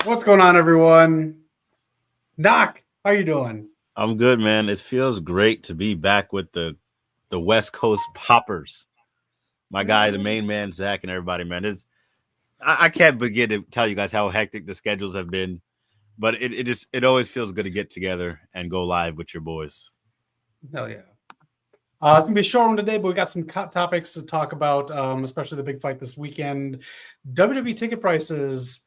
What's going on, everyone? Knock, how you doing? I'm good, man. It feels great to be back with the West Coast Poppers. My guy, the main man, Zach, and everybody, man. I can't begin to tell you guys how hectic the schedules have been, but it always feels good to get together and go live with your boys. Hell yeah. It's going to be a short one today, but we got some topics to talk about, especially the big fight this weekend. WWE ticket prices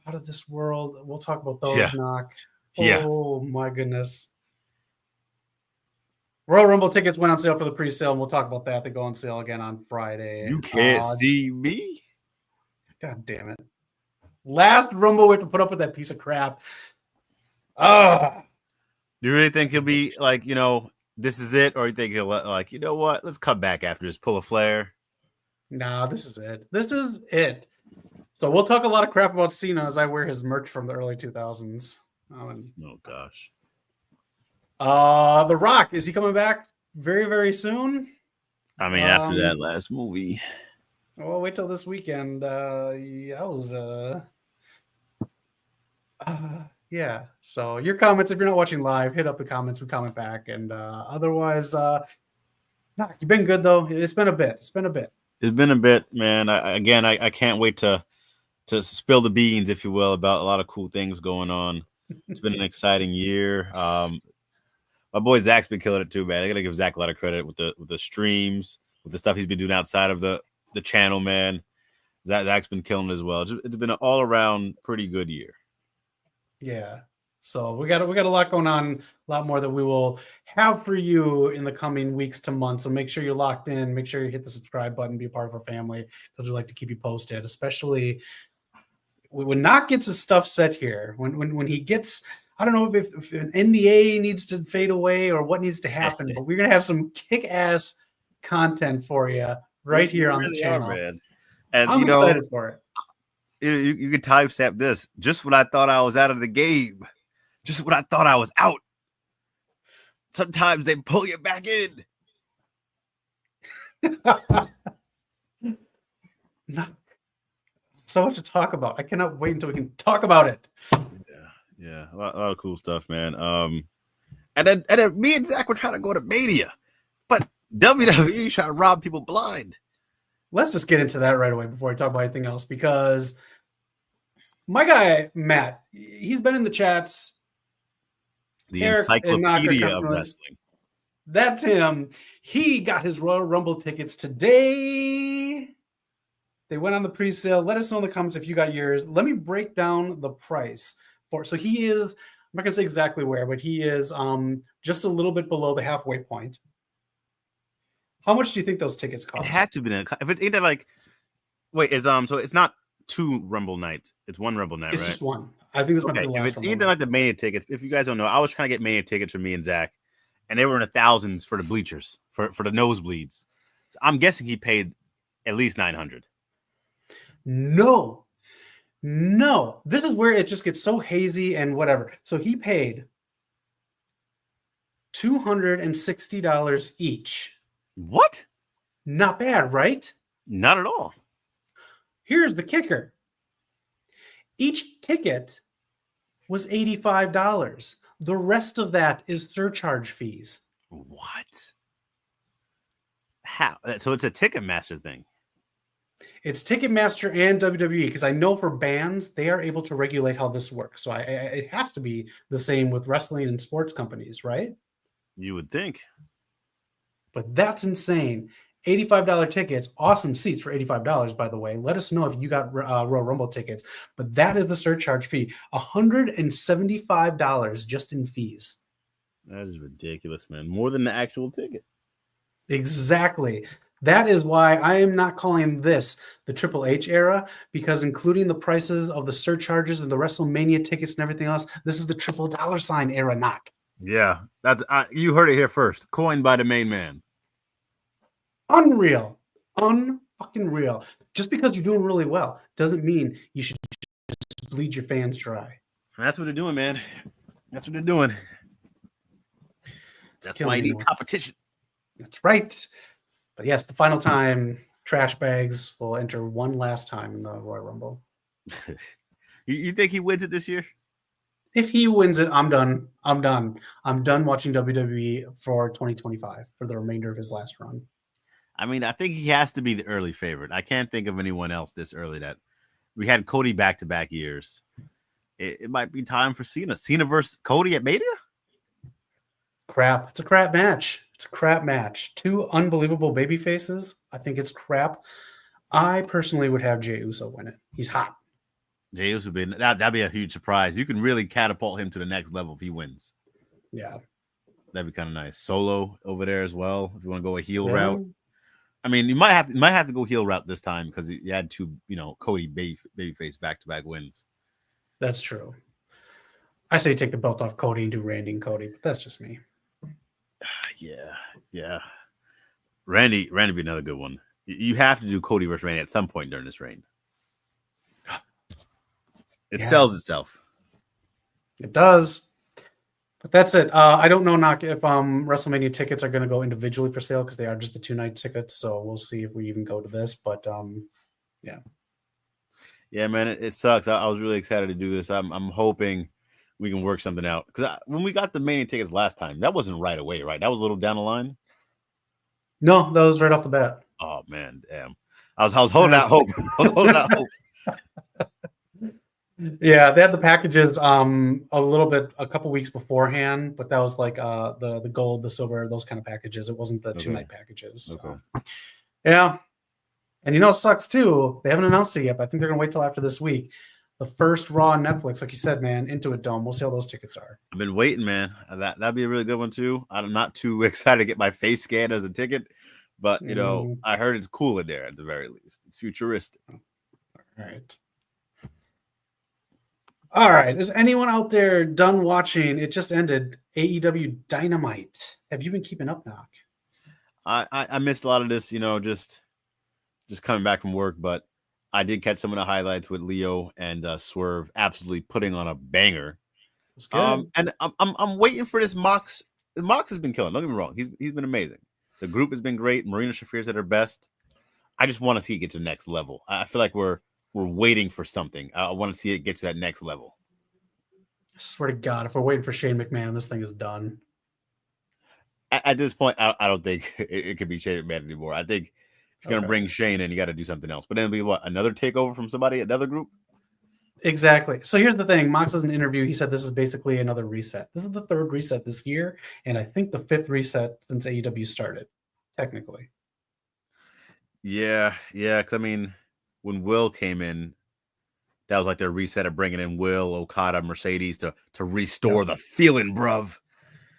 out of this world. We'll talk about those, Knock. Oh, my goodness. Royal Rumble tickets went on sale for the pre-sale, and we'll talk about that. They go on sale again on Friday. You can't see me? God damn it. Last Rumble, we have to put up with that piece of crap. Do you really think he'll be like, this is it? Or you think he'll like, you know what? Let's cut back after this. Pull a flare. No, this is it. This is it. So we'll talk a lot of crap about Cena as I wear his merch from the early 2000s. Oh, gosh. The Rock, is he coming back very, very soon? I mean, after that last movie. Well, wait till this weekend. Yeah. So your comments, if you're not watching live, hit up the comments. We comment back. And otherwise, you've been good, though. It's been a bit. It's been a bit, man. I can't wait to spill the beans, if you will, about a lot of cool things going on. It's been an exciting year. My boy Zach's been killing it too, man. I gotta give Zach a lot of credit with the streams, with the stuff he's been doing outside of the channel, man. Zach's been killing it as well. It's been an all around pretty good year. Yeah. So we got a lot going on, a lot more that we will have for you in the coming weeks to months. So make sure you're locked in. Make sure you hit the subscribe button, be a part of our family, because we like to keep you posted, especially when Knock gets his stuff set here. When he gets, I don't know if an NDA needs to fade away or what needs to happen, but we're gonna have some kick-ass content for you right here on the channel. Man. And I'm excited for it. You can timestamp this. Just when I thought I was out of the game, just when I thought I was out, sometimes they pull you back in. No. So much to talk about. I cannot wait until we can talk about it. Yeah, a lot of cool stuff, man. And then me and Zach were trying to go to Mania, but WWE trying to rob people blind. Let's just get into that right away before I talk about anything else, because my guy Matt, he's been in the chats. The encyclopedia of wrestling. That's him. He got his Royal Rumble tickets today. They went on the pre-sale. Let us know in the comments if you got yours. Let me break down the price for. So he is, I'm not gonna say exactly where, but he is just a little bit below the halfway point. How much do you think those tickets cost? It had to be. If it's either like, wait, so it's not 2 Rumble nights. It's 1 Rumble night, it's right? It's just one. I think this might be the last one. If it's either like the Mania tickets, if you guys don't know, I was trying to get Mania tickets for me and Zach, and they were in the thousands for the bleachers, for the nosebleeds. So I'm guessing he paid at least $900. No. This is where it just gets so hazy and whatever. So he paid $260 each. What? Not bad, right? Not at all. Here's the kicker. Each ticket was $85. The rest of that is surcharge fees. What? How? So it's a Ticketmaster thing. It's Ticketmaster and WWE, because I know for bands, they are able to regulate how this works. So it has to be the same with wrestling and sports companies, right? You would think. But that's insane. $85 tickets, awesome seats for $85, by the way. Let us know if you got Royal Rumble tickets. But that is the surcharge fee, $175 just in fees. That is ridiculous, man. More than the actual ticket. Exactly. That is why I am not calling this the Triple H era, because including the prices of the surcharges and the WrestleMania tickets and everything else, this is the triple $ era, Knock. Yeah, that's you heard it here first. Coined by the main man. Unreal. Unfucking real. Just because you're doing really well doesn't mean you should just bleed your fans dry. That's what they're doing, man. That's what they're doing. That's why you need competition. That's right. But yes, the final time, trash bags will enter one last time in the Royal Rumble. You think he wins it this year? If he wins it, I'm done. I'm done. I'm done watching WWE for 2025 for the remainder of his last run. I mean, I think he has to be the early favorite. I can't think of anyone else this early that we had Cody back-to-back years. It might be time for Cena. Cena versus Cody at Mania? Crap. It's a crap match. It's a crap match. Two unbelievable baby faces. I think it's crap. I personally would have Jey Uso win it. He's hot. Jey Uso would be that'd be a huge surprise. You can really catapult him to the next level if he wins. Yeah. That'd be kind of nice. Solo over there as well. If you want to go a heel route. I mean, you might have to go heel route this time because you had two, Cody babyface back-to-back wins. That's true. I say take the belt off Cody and do Randy and Cody, but that's just me. Yeah. Randy be another good one. You have to do Cody versus Randy at some point during this reign. It sells itself. It does. But that's it. I don't know if WrestleMania tickets are going to go individually for sale because they are just the 2-night tickets. So we'll see if we even go to this. But yeah. Yeah, man, it sucks. I was really excited to do this. I'm hoping we can work something out because when we got the Mania tickets last time, that wasn't right away, right? That was a little down the line. No, that was right off the bat. Oh man, damn! I was holding out hope. Yeah, they had the packages a couple weeks beforehand, but that was like the gold, the silver, those kind of packages. It wasn't the 2-night packages. So. Yeah. And it sucks too. They haven't announced it yet, but I think they're gonna wait till after this week. The first Raw on Netflix, like you said, man, Intuit Dome. We'll see how those tickets are. I've been waiting, man. That'd be a really good one too. I'm not too excited to get my face scanned as a ticket, but I heard it's cool in there at the very least. It's futuristic. All right. Is anyone out there done watching? It just ended. AEW Dynamite. Have you been keeping up, Knock? I missed a lot of this, just coming back from work, but I did catch some of the highlights with Leo and Swerve absolutely putting on a banger. It was good. And I'm waiting for this Mox. Mox has been killing. Don't get me wrong. He's been amazing. The group has been great. Marina Shafir's at her best. I just want to see it get to the next level. I feel like we're waiting for something. I want to see it get to that next level. I swear to God, if we're waiting for Shane McMahon, this thing is done. At this point, I don't think it could be Shane McMahon anymore. I think if you're going to bring Shane in, you got to do something else. But then it'll be what? Another takeover from somebody, another group? Exactly. So here's the thing. Mox in an interview, he said this is basically another reset. This is the third reset this year, and I think the fifth reset since AEW started, technically. Yeah. Because, I mean, when Will came in, that was like their reset of bringing in Will, Okada, Mercedes to restore the feeling, bruv.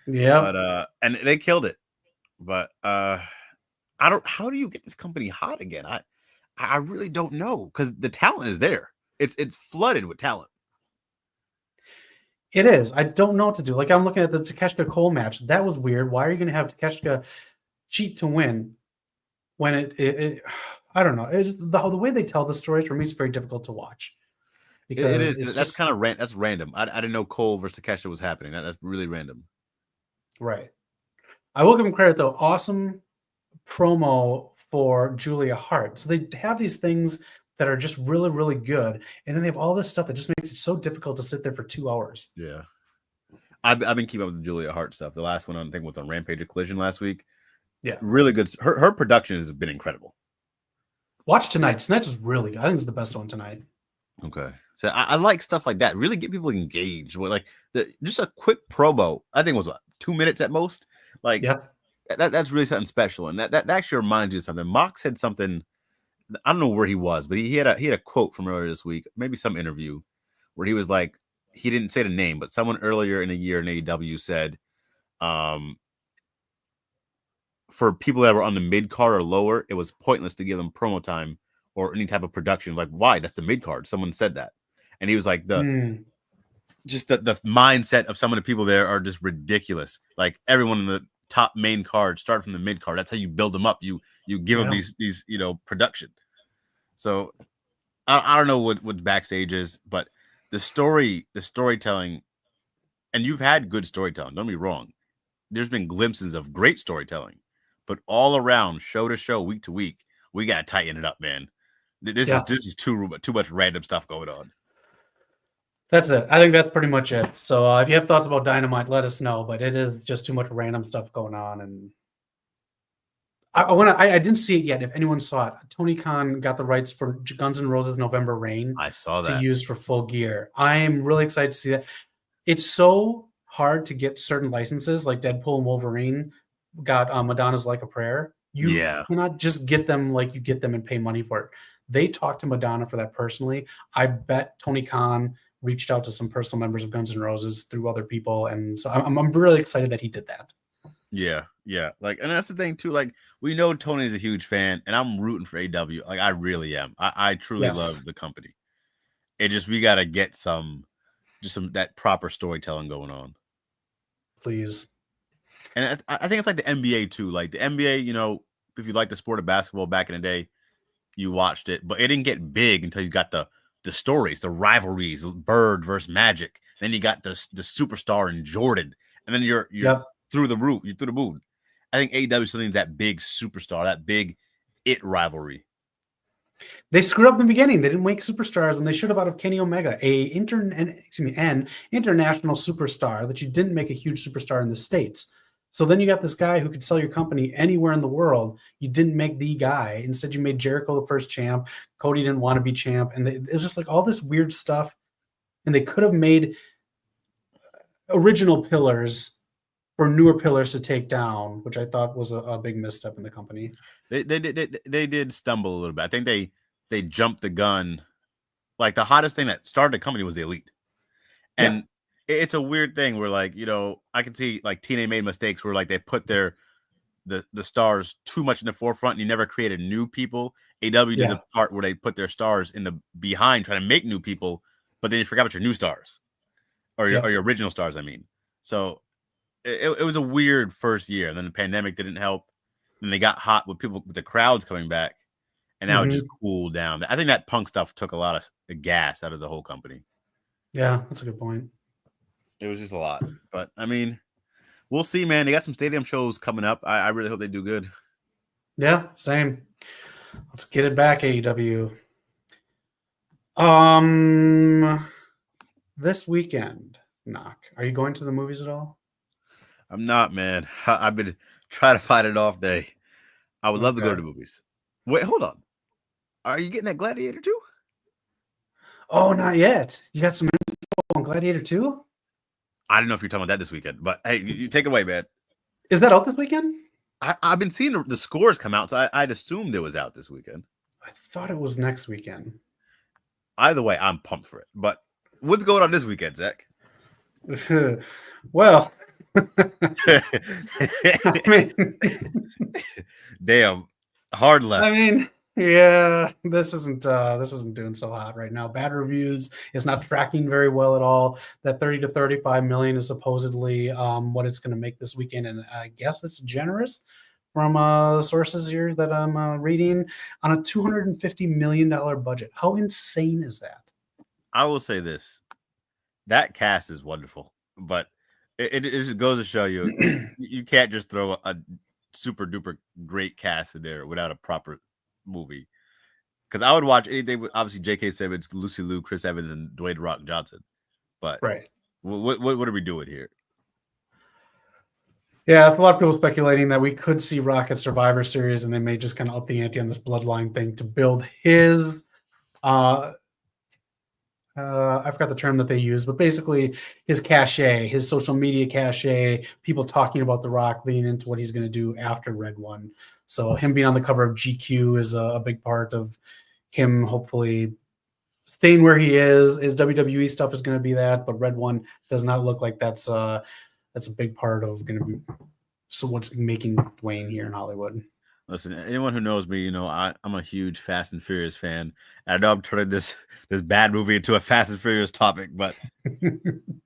Yeah. But and they killed it. But how do you get this company hot again? I really don't know because the talent is there. It's flooded with talent. It is. I don't know what to do. Like I'm looking at the Takeshita Cole match. That was weird. Why are you going to have Takeshita cheat to win when it I don't know. It's the way they tell the stories for me is very difficult to watch. Because that's kind of that's random. I didn't know Cole versus Takeshita was happening. That's really random. Right. I will give him credit though. Awesome promo for Julia Hart. So they have these things that are just really, really good, and then they have all this stuff that just makes it so difficult to sit there for 2 hours. Yeah, I've been keeping up with the Julia Hart stuff. The last one I think was on Rampage or Collision last week. Yeah, really good. Her production has been incredible. Watch tonight. Tonight's was really good. I think it's the best one tonight. Okay, so I like stuff like that. Really get people engaged with like just a quick promo. I think it was 2 minutes at most. Like that's really something special, and that actually reminds you of something. Mox said something. I don't know where he was, but he had a quote from earlier this week, maybe some interview, where he was like, he didn't say the name, but someone earlier in the year in AEW said, for people that were on the mid card or lower, it was pointless to give them promo time or any type of production. Like, why? That's the mid card. Someone said that, and he was like, just the mindset of some of the people there are just ridiculous. Like everyone in the top main card start from the mid card. That's how you build them up. You give them these production. So I don't know what backstage is, but the storytelling, and you've had good storytelling. Don't be wrong. There's been glimpses of great storytelling, but all around, show to show, week to week, we gotta tighten it up, man. This is too much random stuff going on. That's it. I think that's pretty much it. So if you have thoughts about Dynamite, let us know. But it is just too much random stuff going on, and I didn't see it yet. If anyone saw it, Tony Khan got the rights for Guns N' Roses November Rain I saw to that. use for Full Gear. I am really excited to see that. It's so hard to get certain licenses, like Deadpool and Wolverine got Madonna's Like a Prayer. You Yeah. cannot just get them like you get them and pay money for it. They talked to Madonna for that personally. I bet Tony Khan reached out to some personal members of Guns N' Roses through other people, and so I'm really excited that he did that. Yeah. Like, and that's the thing too. Like, we know Tony's a huge fan, and I'm rooting for AW. Like, I really am. I truly love the company. It just, we gotta get some that proper storytelling going on. Please. And I think it's like the NBA too. Like the NBA, you know, if you like the sport of basketball back in the day, you watched it, but it didn't get big until you got the stories, the rivalries, Bird versus Magic. Then you got the superstar in Jordan, and then you're through the roof. You're through the moon. I think AEW still needs that big superstar, that big it rivalry. They screwed up in the beginning. They didn't make superstars when they should have out of Kenny Omega, an international superstar that you didn't make a huge superstar in the States. So then you got this guy who could sell your company anywhere in the world. You didn't make the guy. Instead, you made Jericho the first champ. Cody didn't want to be champ. And it's just like all this weird stuff. And they could have made original pillars for newer pillars to take down, which I thought was a big misstep in the company. They did stumble a little bit. I think they jumped the gun. Like the hottest thing that started the company was the Elite. And it's a weird thing where, like, you know, I can see like TNA made mistakes where like they put the stars too much in the forefront and you never created new people. AW did the part where they put their stars in the behind trying to make new people, but then you forgot about your new stars or your original stars. I mean, so it was a weird first year, and then the pandemic didn't help. And they got hot with the crowds coming back, and now it just cooled down. I think that Punk stuff took a lot of the gas out of the whole company. Yeah, that's a good point. It was just a lot, but I mean, we'll see, man. They got some stadium shows coming up. I really hope they do good. Yeah, same. Let's get it back, AEW. This weekend, Knock, are you going to the movies at all? I'm not, man. I've been trying to fight it off day. I would love to go to the movies. Wait, hold on. Are you getting that Gladiator too? Oh, not yet. You got some info on Gladiator 2? I don't know if you're talking about that this weekend, but hey, you take it away, man. Is that out this weekend? I've been seeing the scores come out, so I'd assumed it was out this weekend. I thought it was next weekend. Either way, I'm pumped for it. But what's going on this weekend, Zach? Well, I mean, damn, hard left. I mean, yeah, this isn't doing so hot right now. Bad reviews. It's not tracking very well at all. That 30 to 35 million is supposedly what it's going to make this weekend, and I guess it's generous from sources here that I'm reading on a $250 million budget. How insane is that? I will say this: that cast is wonderful, but it just goes to show you you can't just throw a super duper great cast in there without a proper movie. Because I would watch anything with obviously J.K. Simmons, Lucy Liu, Chris Evans, and Dwayne Rock Johnson. But what are we doing here? Yeah, there's a lot of people speculating that we could see Rock at Survivor Series, and they may just kind of up the ante on this bloodline thing to build his I forgot the term that they use, but basically his cachet, his social media cachet, people talking about The Rock leading into what he's going to do after Red One. So him being on the cover of GQ is a big part of him hopefully staying where he is. His WWE stuff is going to be that, but Red One does not look like that's a big part of going to be what's making Dwayne here in Hollywood. Listen, anyone who knows me, you know, I'm a huge Fast and Furious fan. And I know I'm turning this bad movie into a Fast and Furious topic, but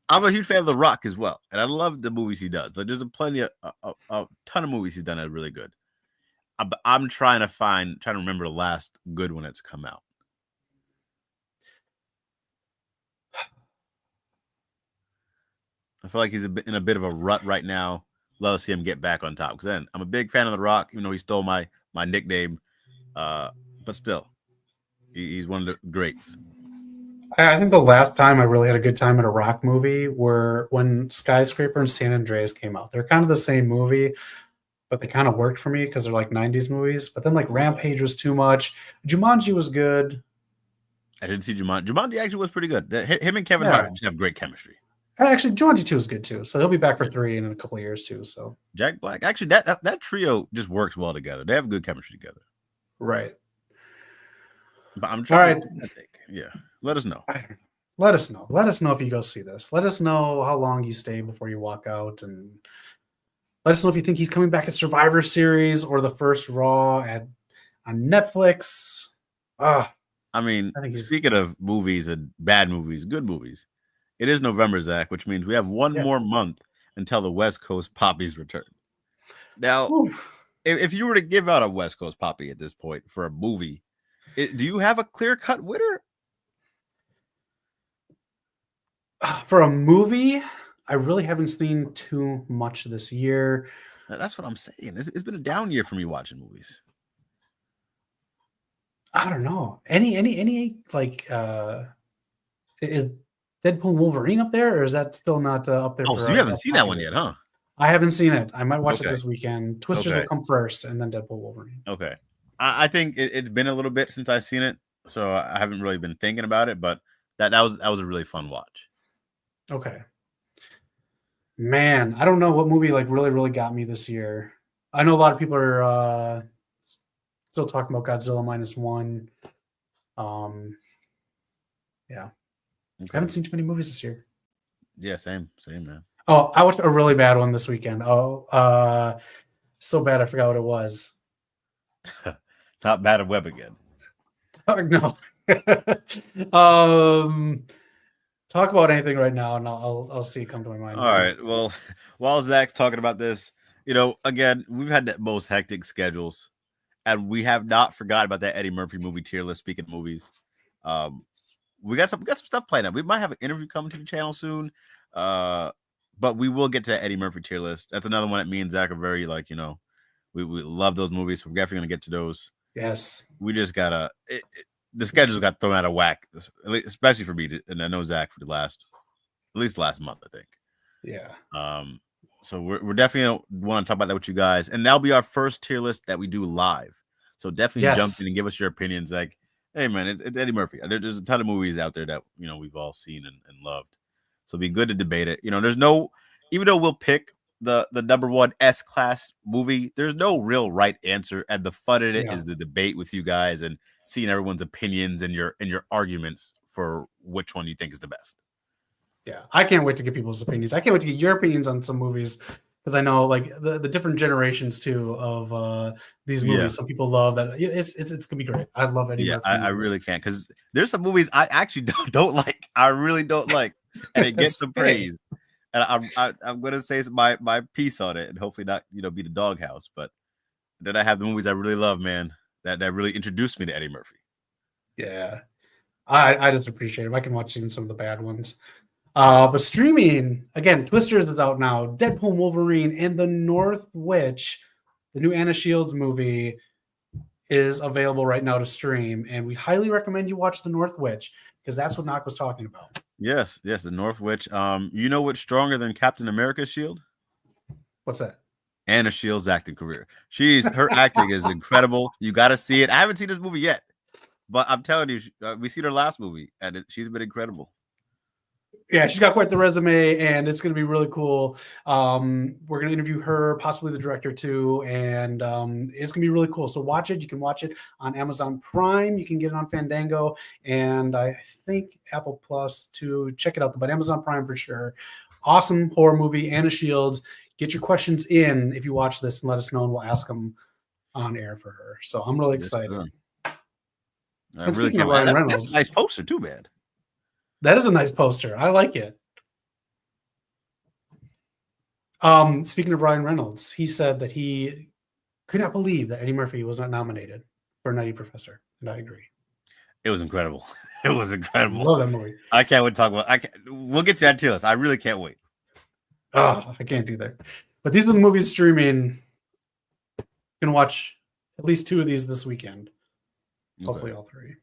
I'm a huge fan of The Rock as well. And I love the movies he does. Like, there's a ton of movies he's done that are really good. I'm trying to remember the last good one that's come out. I feel like he's in a bit of a rut right now. Love to see him get back on top, because then I'm a big fan of The Rock, even though he stole my nickname. But still, he's one of the greats. I think the last time I really had a good time at a rock movie were when Skyscraper and San Andreas came out. They're kind of the same movie, but they kind of worked for me because they're like 90s movies. But then like Rampage was too much. Jumanji was good. I didn't see Jumanji. Jumanji actually was pretty good. Him and Kevin Yeah. Hart just have great chemistry. Actually, Jumanji 2 is good too. So he'll be back for 3 in a couple of years too. So Jack Black. Actually, that trio just works well together. They have good chemistry together. right. But I'm trying. All right. I think. Yeah. Let us know. Let us know. Let us know if you go see this. Let us know how long you stay before you walk out, and let us know if you think he's coming back at Survivor Series or the first Raw on Netflix. I mean, speaking of movies and bad movies, good movies, it is November, Zach, which means we have one more month until the West Coast Poppies return. Now, if you were to give out a West Coast Poppy at this point for a movie, do you have a clear-cut winner? For a movie, I really haven't seen too much this year. That's what I'm saying. It's been a down year for me watching movies. I don't know. Any like is Deadpool Wolverine up there, or is that still not up there? Oh, so you haven't seen that one yet, huh? I haven't seen it. I might watch it this weekend. Twisters will come first, and then Deadpool Wolverine. Okay. I think it's been a little bit since I've seen it, so I haven't really been thinking about it, but that was a really fun watch. Okay. Man, I don't know what movie like really got me this year. I know a lot of people are still talking about Godzilla -1. Yeah. Okay. I haven't seen too many movies this year. Yeah, same, man. Oh, I watched a really bad one this weekend. Oh, so bad I forgot what it was. Not Bad Web again. No. Talk about anything right now, and I'll see it come to my mind. All right. Well, while Zach's talking about this, again, we've had the most hectic schedules, and we have not forgotten about that Eddie Murphy movie tier list. Speaking of movies, we got some stuff planned out. We might have an interview coming to the channel soon, but we will get to that Eddie Murphy tier list. That's another one that me and Zach are very we love those movies, so we're definitely gonna get to those. Yes, we just gotta. The schedules got thrown out of whack, especially for me, and I know Zach for at least the last month, I think. Yeah. So we're definitely gonna want to talk about that with you guys, and that'll be our first tier list that we do live. So definitely jump in and give us your opinions. Like, hey man, it's Eddie Murphy. There's a ton of movies out there that we've all seen and loved. So it'd be good to debate it. There's no, even though we'll pick the number one S-class movie, there's no real right answer, and the fun in it is the debate with you guys and seeing everyone's opinions and your arguments for which one you think is the best. Yeah, I can't wait to get people's opinions. I can't wait to get your opinions on some movies, because I know like the different generations too of these movies. Yeah. Some people love that. It's gonna be great. I love Eddie Murphy. I really can't, because there's some movies I actually don't like. I really don't like, and it gets some praise. And I'm gonna say my piece on it, and hopefully not be the doghouse. But then I have the movies I really love, man. That really introduced me to Eddie Murphy. Yeah, I just appreciate it. I can watch even some of the bad ones. But streaming again, Twisters is out now. Deadpool, Wolverine, and The North Witch, the new Anna Shields movie, is available right now to stream, and we highly recommend you watch The North Witch, because that's what Knock was talking about. Yes, The North Witch. You know what's stronger than Captain America's shield? What's that? Anna Shields' acting career. Her acting is incredible. You got to see it. I haven't seen this movie yet, but I'm telling you, we seen her last movie, and she's been incredible. Yeah, she's got quite the resume, and it's going to be really cool. We're going to interview her, possibly the director too, and it's going to be really cool. So watch it. You can watch it on Amazon Prime. You can get it on Fandango, and I think Apple Plus too. Check it out, but Amazon Prime for sure. Awesome horror movie, Anna Shields. Get your questions in if you watch this, and let us know, and we'll ask them on air for her. So I'm really excited. I really can't. That's a nice poster too, man. That is a nice poster. I like it. Speaking of Ryan Reynolds, he said that he could not believe that Eddie Murphy was not nominated for Nutty Professor, and I agree. It was incredible. It was incredible. I love that movie. I can't wait to talk about. We'll get to that tier list. I really can't wait. Oh, I can't do that. But these are the movies streaming. Gonna watch at least 2 of these this weekend. Hopefully all 3.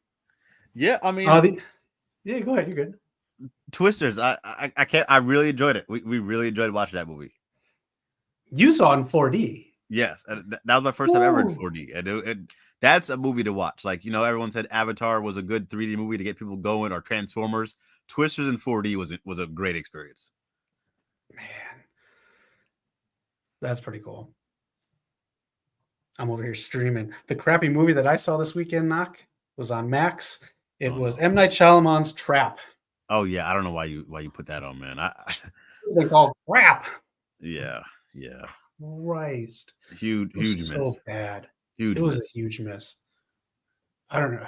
Yeah, I mean, Yeah, go ahead. You're good. Twisters. I can't. I really enjoyed it. We really enjoyed watching that movie. You saw it in 4D. Yes, and that was my first time ever in Ooh. 4D, and that's a movie to watch. Like, everyone said Avatar was a good 3D movie to get people going, or Transformers. Twisters in 4D was a great experience. Man, that's pretty cool. I'm over here streaming. The crappy movie that I saw this weekend, Knock, was on Max. It was M. Night Shyamalan's Trap. Oh yeah, I don't know why you put that on, man. They call crap. Yeah. Christ. Huge miss. So bad. Huge. It was miss. a huge miss. I don't know.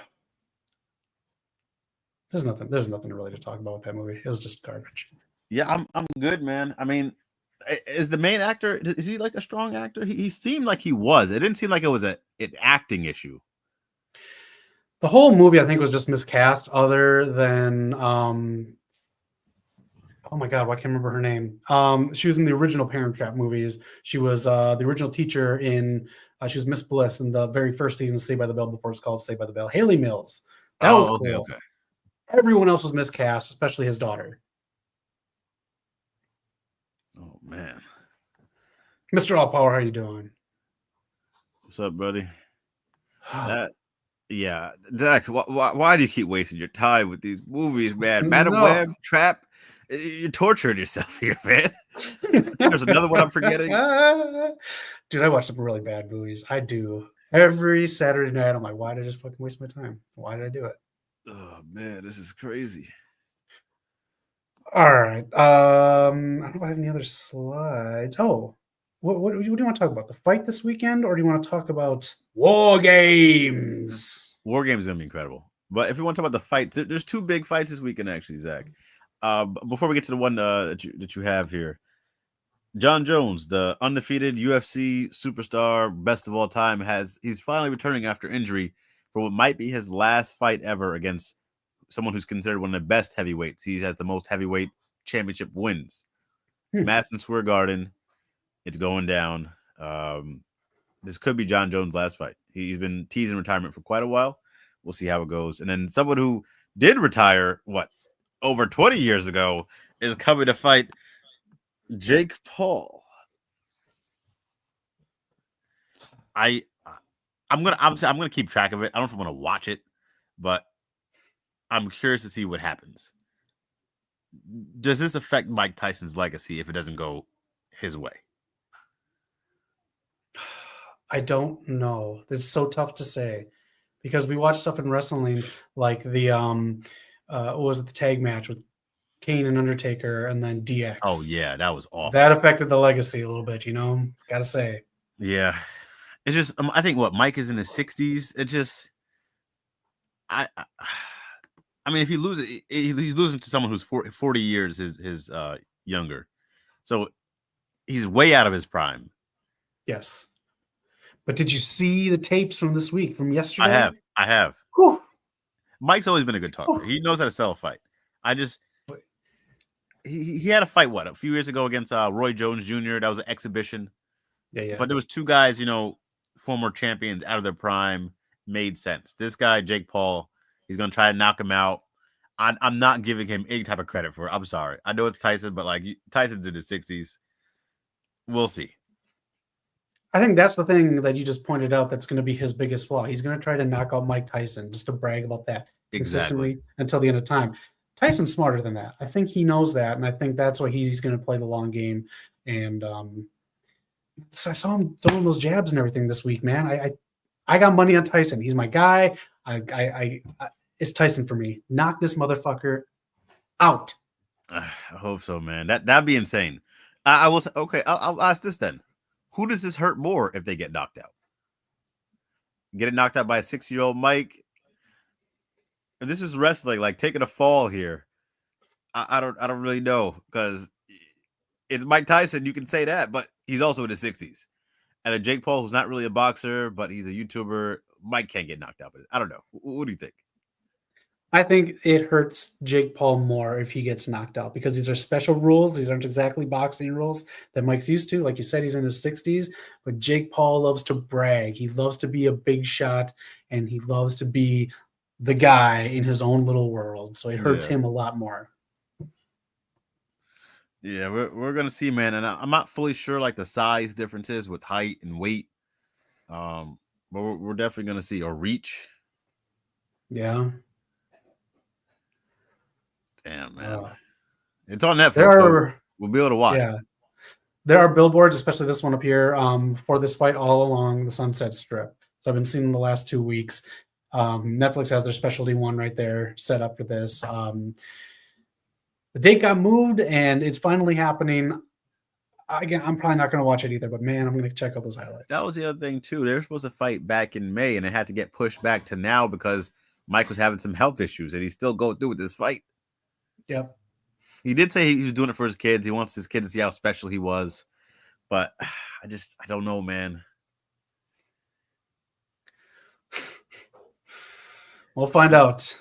There's nothing really to talk about with that movie. It was just garbage. Yeah, I'm good, man. I mean, is the main actor, is he like a strong actor? He seemed like he was. It didn't seem like it was an acting issue. The whole movie, I think, was just miscast, other than oh my god, I can't remember her name. She was in the original Parent Trap movies. She was the original teacher in she was Miss Bliss in the very first season of Saved by the Bell before it's called Saved by the Bell. Haley Mills. That was cool. Okay. Everyone else was miscast, especially his daughter. Oh man. Mr. All Power, how you doing? What's up, buddy? Yeah, Zach, why do you keep wasting your time with these movies, man? Madam Web, Trap, you're torturing yourself here, man. There's another one I'm forgetting. Dude, I watch some really bad movies. I do. Every Saturday night, I'm like, why did I just fucking waste my time? Why did I do it? Oh, man, this is crazy. All right. I don't know if I have any other slides. Oh, what do you want to talk about? The fight this weekend, or do you want to talk about War Games? War Games is going to be incredible. But if we want to talk about the fights, there's two big fights this weekend, actually, Zach. Before we get to the one that you have here, Jon Jones, the undefeated UFC superstar, best of all time, he's finally returning after injury for what might be his last fight ever against someone who's considered one of the best heavyweights. He has the most heavyweight championship wins. Madison Square Garden. It's going down. This could be Jon Jones' last fight. He's been teasing retirement for quite a while. We'll see how it goes. And then someone who did retire, over 20 years ago, is coming to fight Jake Paul. I'm gonna keep track of it. I don't know if I'm gonna watch it, but I'm curious to see what happens. Does this affect Mike Tyson's legacy if it doesn't go his way? I don't know. It's so tough to say because we watch stuff in wrestling like the what was it, the tag match with Kane and Undertaker and then DX. Oh yeah, that was awful. That affected the legacy a little bit, gotta say. Yeah. It's just I think Mike is in his 60s. It just I mean, if he loses, he's losing to someone who's 40 years his younger. So he's way out of his prime. Yes. But did you see the tapes from this week, from yesterday? I have. Whew. Mike's always been a good talker. He knows how to sell a fight. He had a fight, a few years ago against Roy Jones Jr. That was an exhibition. Yeah. But there was two guys, former champions out of their prime, made sense. This guy, Jake Paul, he's going to try to knock him out. I'm not giving him any type of credit for it. I'm sorry. I know it's Tyson, but Tyson's in his 60s. We'll see. I think that's the thing that you just pointed out that's going to be his biggest flaw. He's going to try to knock out Mike Tyson just to brag about that consistently until the end of time. Tyson's smarter than that. I think he knows that, and I think that's why he's going to play the long game. And I saw him throwing those jabs and everything this week, man. I got money on Tyson. He's my guy. It's Tyson for me. Knock this motherfucker out. I hope so, man. That'd be insane. I will say, okay, I'll ask this then. Who does this hurt more if they get knocked out? Getting knocked out by a 6-year-old Mike? And this is wrestling, taking a fall here. I don't really know, because it's Mike Tyson. You can say that, but he's also in his 60s. And then Jake Paul, who's not really a boxer, but he's a YouTuber. Mike can't get knocked out. But I don't know. What do you think? I think it hurts Jake Paul more if he gets knocked out, because these are special rules. These aren't exactly boxing rules that Mike's used to. Like you said, he's in his 60s, but Jake Paul loves to brag. He loves to be a big shot, and he loves to be the guy in his own little world, so it hurts Yeah. him a lot more. Yeah, we're gonna see, man, and I'm not fully sure like the size differences with height and weight. But we're definitely gonna see or reach. Yeah. Damn, man, it's on Netflix, There so are, we'll be able to watch. yeah, there are billboards, especially this one up here, for this fight all along the Sunset Strip. So I've been seeing the last 2 weeks. Netflix has their specialty one right there set up for this. The date got moved, and it's finally happening. Again, I'm probably not going to watch it either, but man, I'm going to check out those highlights. That was the other thing too. They were supposed to fight back in May, and it had to get pushed back to now because Mike was having some health issues, and he's still going through with this fight. Yep. He did say he was doing it for his kids. He wants his kids to see how special he was, but I don't know, man. We'll find out.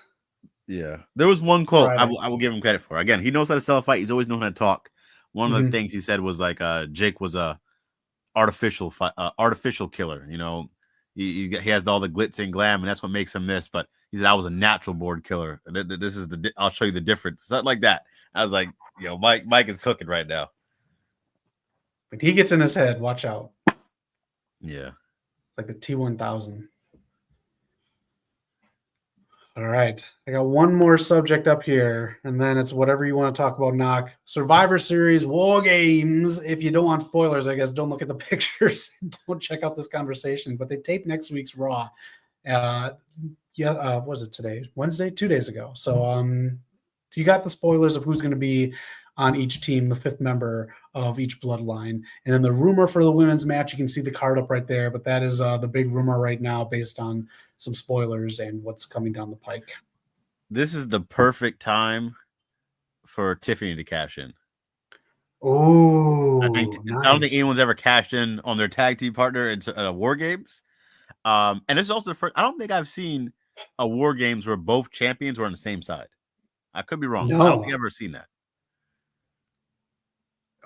Yeah, there was one quote I will give him credit for. Again, he knows how to sell a fight. He's always known how to talk. One of the things he said was like, Jake was a artificial killer. You know, he has all the glitz and glam, and that's what makes him this. But he said I was a natural born killer. This is I'll show you the difference. Something like that. I was like, Mike is cooking right now. But he gets in his head. Watch out. Yeah, like the T1000. All right. I got one more subject up here, and then it's whatever you want to talk about, Knock. Survivor Series War Games. If you don't want spoilers, I guess don't look at the pictures. Don't check out this conversation. But they taped next week's Raw. What was it today? Wednesday? 2 days ago. So you got the spoilers of who's going to be on each team, the fifth member of each bloodline. And then the rumor for the women's match, you can see the card up right there, but that is the big rumor right now based on some spoilers and what's coming down the pike. This is the perfect time for Tiffany to cash in. Oh, nice. I don't think anyone's ever cashed in on their tag team partner in War Games. And it's also the first, I don't think I've seen a War Games where both champions were on the same side. I could be wrong. No. I don't think I've ever seen that.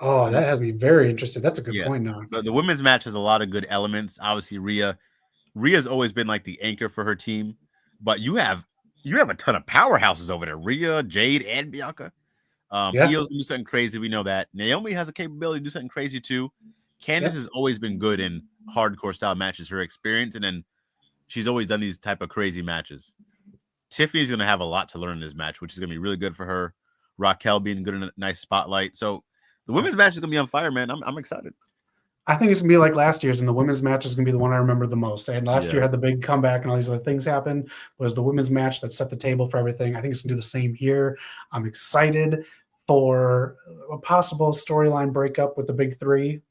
Oh, that has me very interested. That's a good point now. The women's match has a lot of good elements. Obviously, Rhea's always been like the anchor for her team, but you have a ton of powerhouses over there. Rhea, Jade, and Bianca. Io's do something crazy. We know that. Naomi has a capability to do something crazy too. Candice has always been good in hardcore style matches, her experience, and then she's always done these type of crazy matches. Tiffany's going to have a lot to learn in this match, which is going to be really good for her. Raquel being good in a nice spotlight. So the women's match is going to be on fire, man. I'm excited. I think it's going to be like last year's, and the women's match is going to be the one I remember the most. And last year had the big comeback and all these other things happen. Was the women's match that set the table for everything. I think it's going to do the same here. I'm excited for a possible storyline breakup with the big three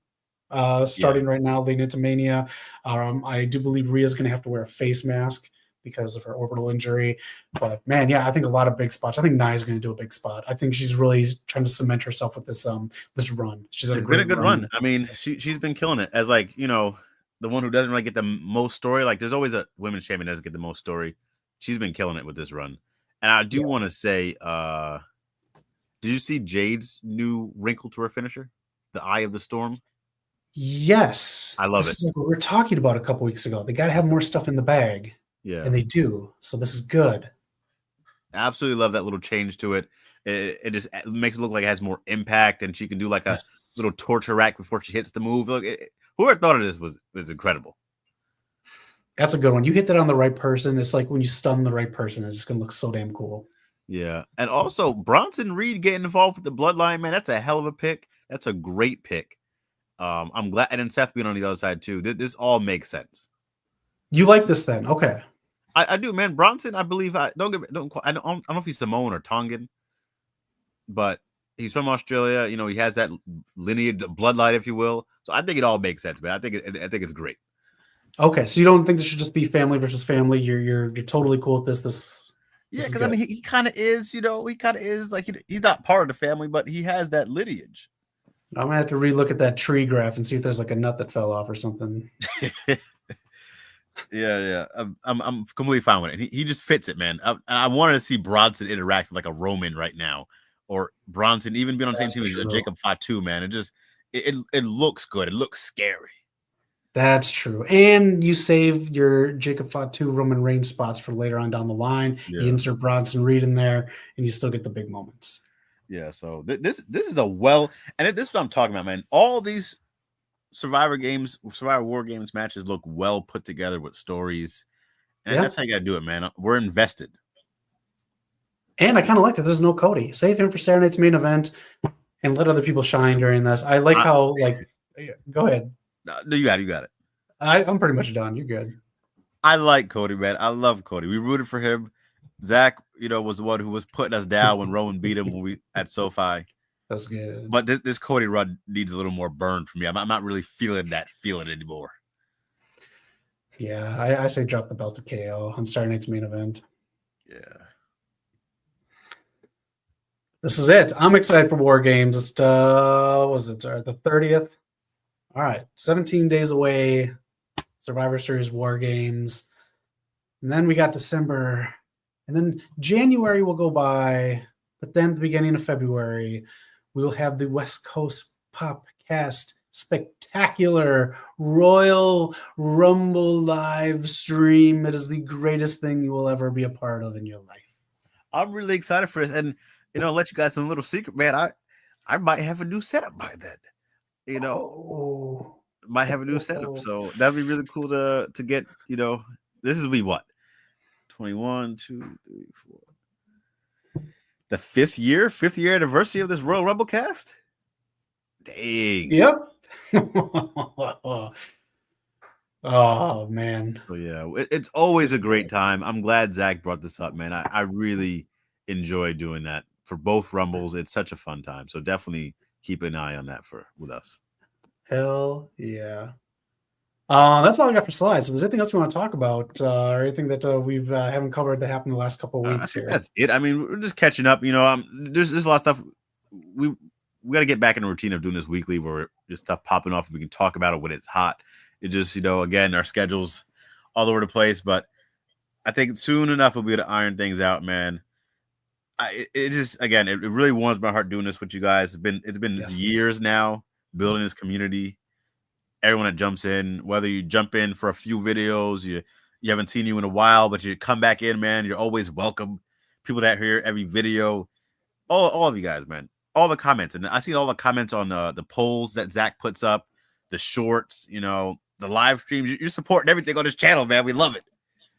starting right now, leading into Mania. I do believe Rhea's going to have to wear a face mask because of her orbital injury. But man, I think a lot of big spots. I think Nia's going to do a big spot. I think she's really trying to cement herself with this this run. It's been a good run. I mean, she's been killing it as like, the one who doesn't really get the most story. Like there's always a women's champion that doesn't get the most story. She's been killing it with this run. And I do want to say, did you see Jade's new wrinkle to her finisher? The Eye of the Storm? Yes. I love it. This is like what we were talking about a couple weeks ago. They got to have more stuff in the bag. Yeah. And they do. So this is good. Absolutely love that little change to it. It just makes it look like it has more impact, and she can do like a little torture rack before she hits the move. Look, whoever thought of this was incredible. That's a good one. You hit that on the right person. It's like when you stun the right person, it's just going to look so damn cool. Yeah. And also Bronson Reed getting involved with the Bloodline, man, that's a hell of a pick. That's a great pick. I'm glad, and then Seth being on the other side too. This all makes sense. You like this then? Okay. I do, man. Bronson, I believe. I don't know if he's Samoan or Tongan, but he's from Australia. He has that lineage, bloodline, if you will. So I think it all makes sense, man. I think it's great. Okay, so you don't think this should just be family versus family? You're totally cool with this. Yeah, because I mean, he kind of is. He kind of is like he's not part of the family, but he has that lineage. I'm gonna have to relook at that tree graph and see if there's like a nut that fell off or something. Yeah. I'm completely fine with it. He just fits it, man. I wanted to see Bronson interact with like a Roman right now, or Bronson even being on the same team as Jacob Fatu, man. It looks good. It looks scary. That's true. And you save your Jacob Fatu Roman Reigns spots for later on down the line. You insert Bronson Reed in there, and you still get the big moments. Yeah, so this is and this is what I'm talking about, man. All these Survivor War Games matches look well put together with stories. And that's how you got to do it, man. We're invested. And I kind of like that there's no Cody. Save him for Saturday night's main event and let other people shine during this. I like how, go ahead. No, you got it. I'm pretty much done. You're good. I like Cody, man. I love Cody. We rooted for him. Zach, was the one who was putting us down when Roman beat him when we at SoFi. That's good. But this Cody run needs a little more burn from me. I'm not really feeling anymore. Yeah, I say drop the belt to KO on Saturday night's main event. Yeah. This is it. I'm excited for War Games. It's the 30th? All right, 17 days away. Survivor Series War Games. And then we got December. And then January will go by. But then at the beginning of February, we will have the West Coast Popcast Spectacular Royal Rumble live stream. It is the greatest thing you will ever be a part of in your life. I'm really excited for this. And, I'll let you guys know a little secret, man. I might have a new setup by then. Might have a new setup. So that'd be really cool to get, this is what? 21, 2, 3, 4. The fifth year anniversary of this Royal Rumble cast? Dang. Yep. Oh, man. So, yeah, it's always a great time. I'm glad Zach brought this up, man. I really enjoy doing that for both Rumbles. It's such a fun time. So definitely keep an eye on that with us. Hell yeah. That's all I got for slides. So there's anything else you want to talk about or anything that we haven't covered that happened the last couple of weeks here? That's it. I mean, we're just catching up. There's a lot of stuff. We got to get back in the routine of doing this weekly where there's stuff popping off and we can talk about it when it's hot. It just, again, our schedule's all over the place. But I think soon enough we'll be able to iron things out, man. It really warms my heart doing this with you guys. It's been years now building this community. Everyone that jumps in, whether you jump in for a few videos, you haven't seen you in a while, but you come back in, man, you're always welcome. People that hear every video, all of you guys, man, all the comments. And I see all the comments on the polls that Zach puts up, the shorts, the live streams. You're supporting everything on this channel, man. We love it.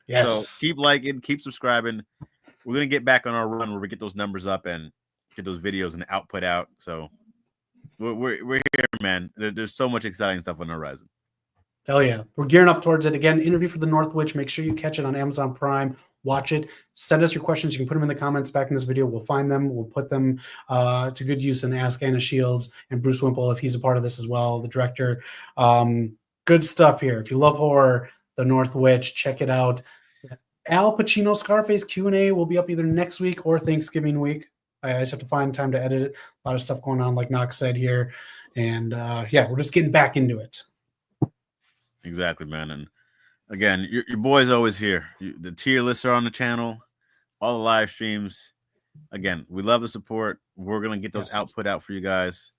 Yes. So keep liking, keep subscribing. We're going to get back on our run where we get those numbers up and get those videos and output out. So we're here, man. There's so much exciting stuff on the horizon. Hell yeah. We're gearing up towards it. Again, Interview for the North Witch. Make sure you catch it on Amazon Prime. Watch it. Send us your questions. You can put them in the comments back in this video. We'll find them. We'll put them to good use and ask Anna Shields and Bruce Wimple if he's a part of this as well, the director. Good stuff here. If you love horror, The North Witch, check it out. Al Pacino Scarface Q&A will be up either next week or Thanksgiving week. I just have to find time to edit it. A lot of stuff going on, like Knox said here. And we're just getting back into it. Exactly, man. And again, your boy's always here. The tier lists are on the channel, all the live streams. Again, we love the support. We're going to get those output out for you guys.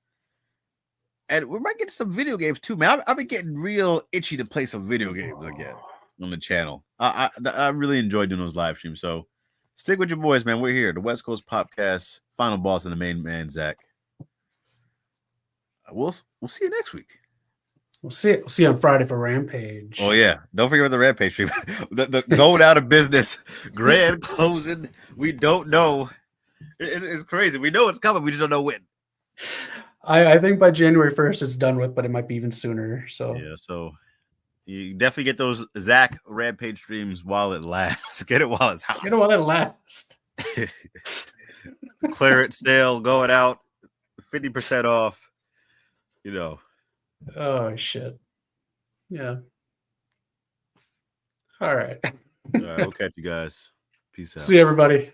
And we might get some video games too, man. I've been getting real itchy to play some video games again on the channel. I really enjoy doing those live streams. So stick with your boys, man. We're here. The West Coast Popcast, Final Boss and the main man, Zach. We'll see you next week. We'll see you on Friday for Rampage. Oh, yeah. Don't forget about the Rampage stream. the going out of business, grand closing. We don't know. It's crazy. We know it's coming. We just don't know when. I think by January 1st it's done with, but it might be even sooner. So yeah, so you definitely get those Zach Rampage streams while it lasts. Get it while it's hot. Get it while it lasts. Clearance sale going out, 50% off. Oh shit. Yeah. All right. All right, we'll catch you guys. Peace out. See you, everybody.